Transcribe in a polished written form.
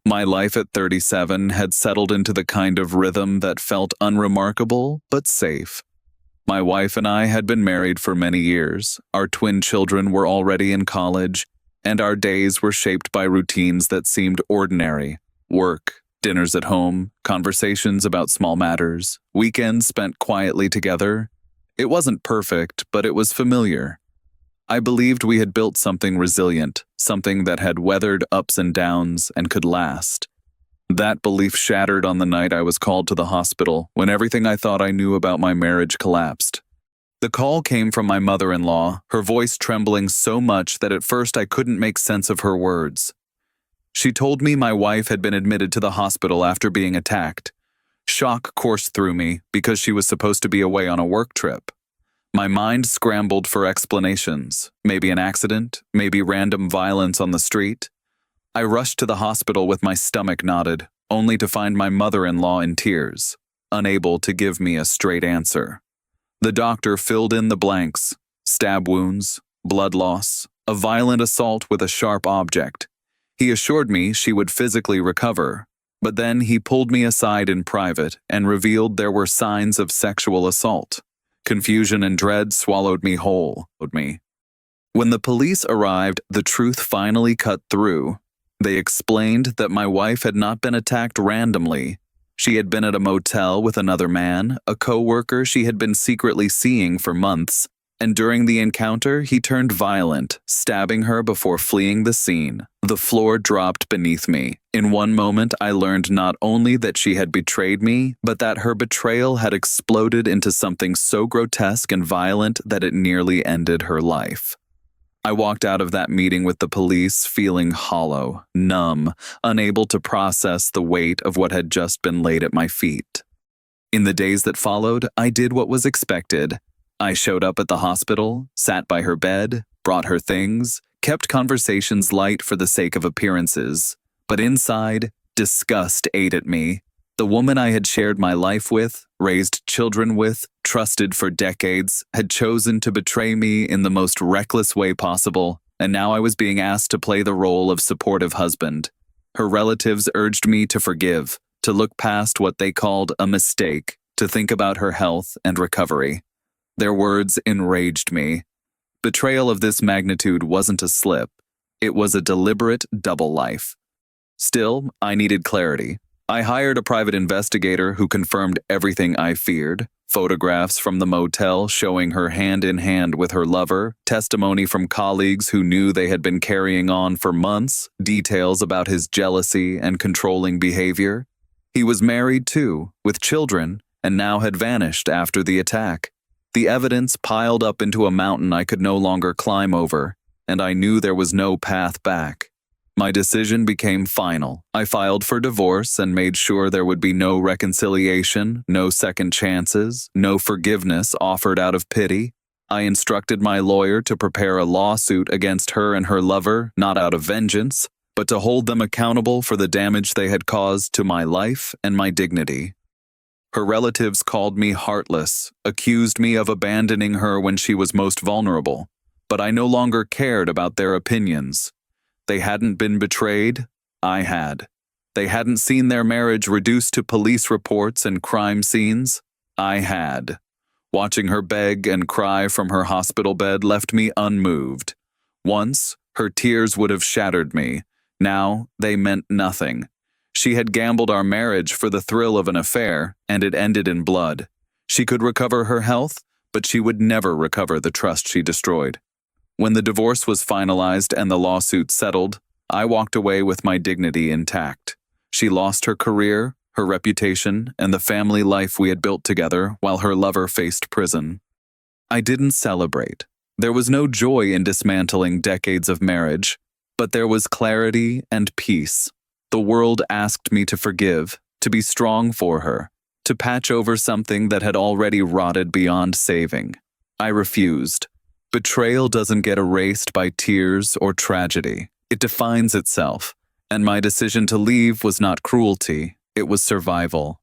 My life at 37 had settled into the kind of rhythm that felt unremarkable but safe. My wife and I had been married for many years, our twin children were already in college, and our days were shaped by routines that seemed ordinary: work, dinners at home, conversations about small matters, weekends spent quietly together. It wasn't perfect, but it was familiar. I believed we had built something resilient, something that had weathered ups and downs and could last. That belief shattered on the night I was called to the hospital, when everything I thought I knew about my marriage collapsed. The call came from my mother-in-law, her voice trembling so much that at first I couldn't make sense of her words. She told me my wife had been admitted to the hospital after being attacked. Shock coursed through me because she was supposed to be away on a work trip. My mind scrambled for explanations. Maybe an accident, maybe random violence on the street. I rushed to the hospital with my stomach knotted, only to find my mother-in-law in tears, unable to give me a straight answer. The doctor filled in the blanks: stab wounds, blood loss, a violent assault with a sharp object. He assured me she would physically recover, but then he pulled me aside in private and revealed there were signs of sexual assault. Confusion and dread swallowed me whole. When the police arrived, the truth finally cut through. They explained that my wife had not been attacked randomly. She had been at a motel with another man, a coworker she had been secretly seeing for months, and during the encounter, he turned violent, stabbing her before fleeing the scene. The floor dropped beneath me. In one moment, I learned not only that she had betrayed me, but that her betrayal had exploded into something so grotesque and violent that it nearly ended her life. I walked out of that meeting with the police feeling hollow, numb, unable to process the weight of what had just been laid at my feet. In the days that followed, I did what was expected. I showed up at the hospital, sat by her bed, brought her things, kept conversations light for the sake of appearances. But inside, disgust ate at me. The woman I had shared my life with, raised children with, trusted for decades, had chosen to betray me in the most reckless way possible, and now I was being asked to play the role of supportive husband. Her relatives urged me to forgive, to look past what they called a mistake, to think about her health and recovery. Their words enraged me. Betrayal of this magnitude wasn't a slip. It was a deliberate double life. Still, I needed clarity. I hired a private investigator who confirmed everything I feared: photographs from the motel showing her hand in hand with her lover, testimony from colleagues who knew they had been carrying on for months, details about his jealousy and controlling behavior. He was married too, with children, and now had vanished after the attack. The evidence piled up into a mountain I could no longer climb over, and I knew there was no path back. My decision became final. I filed for divorce and made sure there would be no reconciliation, no second chances, no forgiveness offered out of pity. I instructed my lawyer to prepare a lawsuit against her and her lover, not out of vengeance, but to hold them accountable for the damage they had caused to my life and my dignity. Her relatives called me heartless, accused me of abandoning her when she was most vulnerable, but I no longer cared about their opinions. They hadn't been betrayed, I had. They hadn't seen their marriage reduced to police reports and crime scenes, I had. Watching her beg and cry from her hospital bed left me unmoved. Once, her tears would have shattered me. Now, they meant nothing. She had gambled our marriage for the thrill of an affair, and it ended in blood. She could recover her health, but she would never recover the trust she destroyed. When the divorce was finalized and the lawsuit settled, I walked away with my dignity intact. She lost her career, her reputation, and the family life we had built together while her lover faced prison. I didn't celebrate. There was no joy in dismantling decades of marriage, but there was clarity and peace. The world asked me to forgive, to be strong for her, to patch over something that had already rotted beyond saving. I refused. Betrayal doesn't get erased by tears or tragedy. It defines itself, and my decision to leave was not cruelty, it was survival.